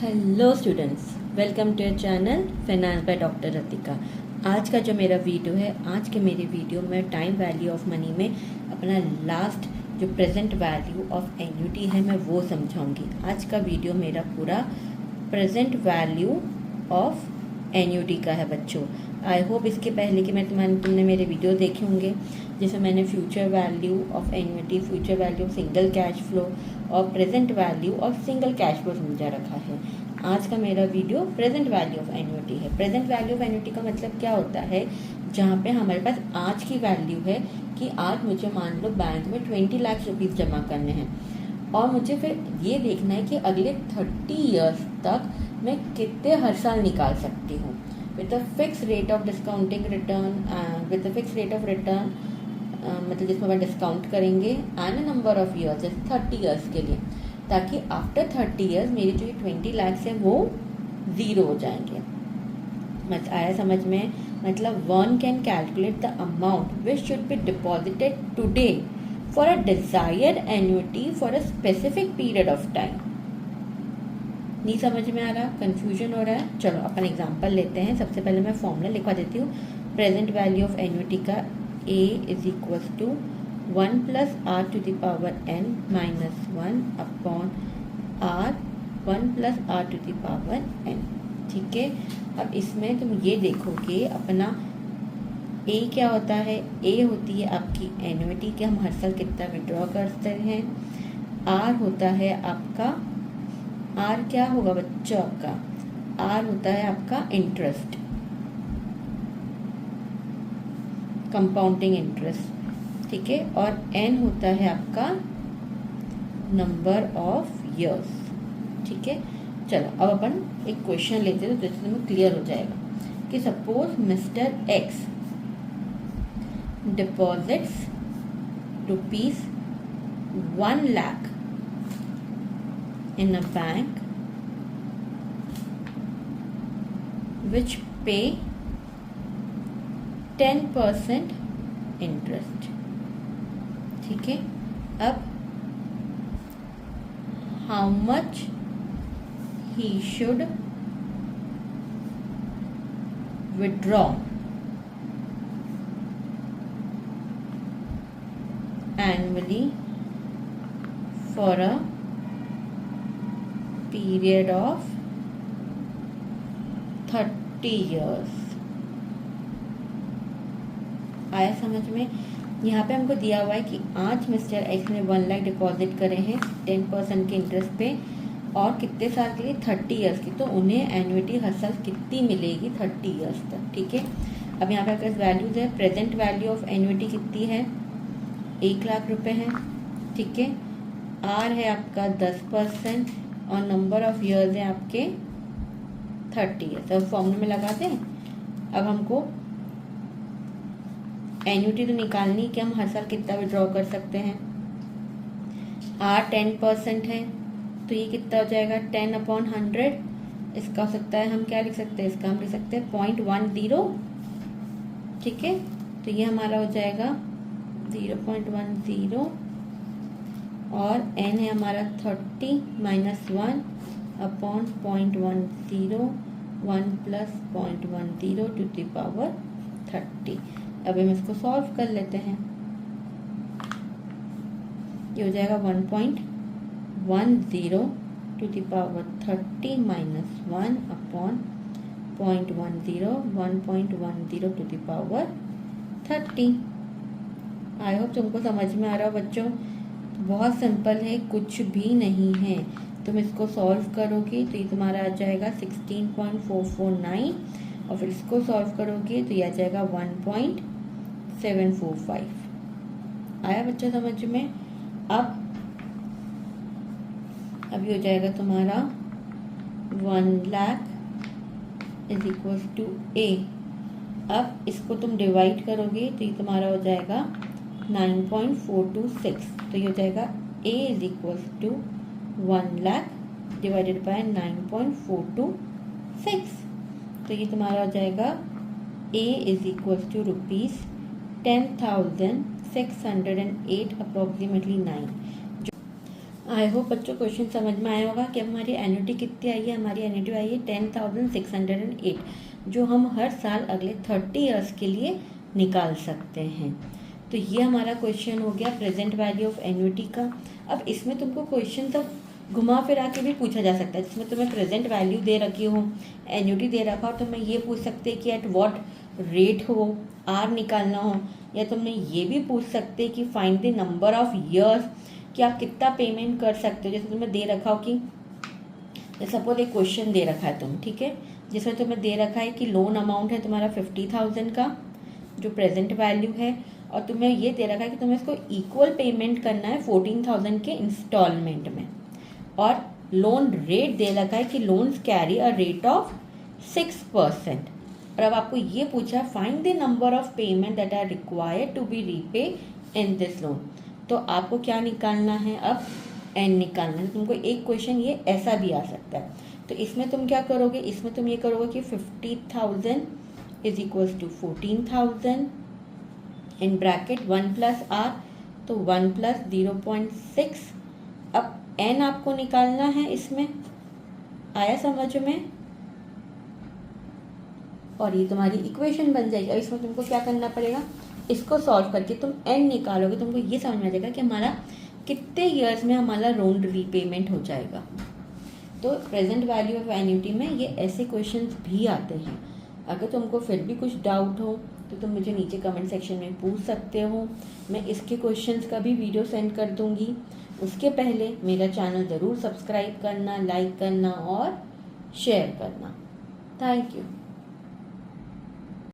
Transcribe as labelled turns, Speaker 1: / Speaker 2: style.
Speaker 1: Hello students, welcome to your channel finance by doctor Ratika. आज का जो मेरा वीडियो है, आज के मेरे वीडियो में टाइम वैल्यू ऑफ मनी में अपना लास्ट जो प्रेजेंट वैल्यू ऑफ एन्युटी है मैं वो समझाऊंगी। आज का वीडियो मेरा पूरा प्रेजेंट वैल्यू ऑफ एन्युटी का है बच्चों। आई होप इसके पहले कि तुमने मेरे वीडियो देखे होंगे, जैसे मैंने future value of annuity, future value of single cash flow और present value of single cash flow समझा रखा है। आज का मेरा video present value of annuity है। प्रेजेंट वैल्यू ऑफ एन्युटी का मतलब क्या होता है, जहाँ पे हमारे पास आज की वैल्यू है कि आज मुझे मान लो बैंक में 20 लाख रुपीज़ जमा करने हैं और मुझे फिर ये देखना है कि अगले 30 ईयर्स तक मैं कितने हर साल निकाल सकती हूँ with a fix rate of discounting return, with a fix rate of return, मतलब जिसमें मैं डिस्काउंट करेंगे एंड नंबर ऑफ ईयर्स, जैसे 30 ईयर्स के लिए, ताकि आफ्टर 30 ईयर्स मेरी जो 20 लाख है वो ज़ीरो हो जाएंगे। मत आया समझ में? मतलब one can calculate the amount which should be deposited today for a desired annuity for a specific period of time. नहीं समझ में आ रहा? कंफ्यूजन हो रहा है? चलो अपन एग्जांपल लेते हैं। सबसे पहले मैं फॉर्मूला लिखवा देती हूँ प्रेजेंट वैल्यू ऑफ एन्युटी का। A is equals to 1 plus r to the power n minus 1 upon r 1 plus r to the power n। ठीक है, अब इसमें तुम ये देखोगे अपना A क्या होता है। A होती है आपकी एन्युटी कि हम हर साल कितना विड्रॉ करते हैं। R होता है आपका, R क्या होगा बच्चों आपका? R होता है आपका इंटरेस्ट, कंपाउंडिंग इंटरेस्ट। ठीक है, और n होता है आपका नंबर ऑफ इयर्स। ठीक है, चलो अब अपन एक क्वेश्चन लेते हैं तो जैसे तुम्हें क्लियर हो जाएगा कि suppose mister x deposits rupees 1 lakh in a bank which पे 10% इंटरेस्ट। ठीक है, अब how much he should withdraw annually for a period of 30 years. आया समझ में? यहाँ पे हमको दिया हुआ है कि आज मिस्टर एक्स ने 1 लाख डिपॉजिट करे हैं 10% के इंटरेस्ट पे और कितने साल के लिए? 30 ईयर्स की। तो उन्हें एन्युटी हर साल कितनी मिलेगी? 30 ईयर्स तक। ठीक है, अब यहाँ पे आपके वैल्यूज है। प्रेजेंट वैल्यू ऑफ एन्युटी कितनी है? 1 लाख रुपए है। ठीक है, आर है आपका 10% और नंबर ऑफ ईयर्स है आपके 30 ईयर्स। अब फॉर्मूले में लगा दें। अब हमको एन्युटी तो निकालनी कि हम हर साल कितना विड्रॉ कर सकते हैं। आर 10% है तो ये कितना हो जाएगा? 10/100। इसका हो सकता है हम क्या लिख सकते हैं? इसका हम लिख सकते हैं 0.10। ठीक है, तो ये हमारा हो जाएगा 0.10 और n है हमारा 30 minus 1 upon 0.10, 1 plus 0.10 to the power 30। अब हम इसको सॉल्व कर लेते हैं। ये हो जाएगा 1.10 to the power 30 minus 1 upon 0.10, 1.10 to the power 30। I hope तुमको समझ में आ रहा हो बच्चों। बहुत सिंपल है, कुछ भी नहीं है। तुम इसको सॉल्व करोगे तो ये तुम्हारा आ जाएगा 16.449 और फिर इसको सॉल्व करोगे तो ये आ जाएगा 1.745। आया बच्चा समझ में? अब ये हो जाएगा तुम्हारा 1 lakh is equal to A। अब इसको तुम डिवाइड करोगे तो ये तुम्हारा हो जाएगा 9.426। तो ये हो जाएगा A is equal to 1 lakh divided by 9.426। तो ये तुम्हारा हो जाएगा A is equal to rupees 10,608 approximately 9। I hope बच्चों क्वेश्चन समझ में आया होगा कि हमारी एन्युटी कितनी आई है। हमारी एन्युटी आई है 10,608, जो हम हर साल अगले 30 ईयर्स के लिए निकाल सकते हैं। तो ये हमारा क्वेश्चन हो गया प्रेजेंट वैल्यू ऑफ एन्युटी का। अब इसमें तुमको क्वेश्चन तो घुमा फिरा के भी पूछा जा सकता है, जिसमें तुम्हें प्रेजेंट वैल्यू दे रखी हो, एन्युटी दे रखा हो, तो मैं ये पूछ सकते कि एट व्हाट रेट हो, आर निकालना हो, या तुमने ये भी पूछ सकते कि find the number of years, कि आप कितना पेमेंट कर सकते हो। जैसे तुम्हें दे रखा हो कि सपोज एक क्वेश्चन दे रखा है तुम, ठीक है, जिसमें तुम्हें दे रखा है कि लोन अमाउंट है तुम्हारा 50,000 का, जो प्रेजेंट वैल्यू है, और तुम्हें ये दे रखा है कि तुम्हें इसको इक्वल पेमेंट करना है 14,000 के इंस्टॉलमेंट में, और लोन रेट दे रखा है कि loans carry a rate of 6%। और अब आपको ये पूछा find the number of payment that are required to be repay in this loan. तो आपको क्या निकालना है, अब एन निकालना है। तुमको एक क्वेश्चन ये ऐसा भी आ सकता है। तो इसमें तुम क्या करोगे, इसमें तुम ये करोगे कि 50,000 is equals to 14,000 in bracket 1 plus R, तो 1 प्लस 0.6। अब एन आपको निकालना है, इसमें आया समझ में, और ये तुम्हारी इक्वेशन बन जाएगी। अब इसमें तुमको क्या करना पड़ेगा, इसको सॉल्व करके तुम एन निकालोगे, तुमको ये समझ में आ जाएगा कि हमारा कितने ईयर्स में हमारा लोन रीपेमेंट हो जाएगा। तो प्रेजेंट वैल्यू ऑफ एन्युटी में ये ऐसे क्वेश्चंस भी आते हैं। अगर तुमको फिर भी कुछ डाउट हो तो तुम मुझे नीचे कमेंट सेक्शन में पूछ सकते हो, मैं इसके क्वेश्चंस का भी वीडियो सेंड कर दूंगी। उसके पहले मेरा चैनल ज़रूर सब्सक्राइब करना, लाइक करना और शेयर करना। Thank you.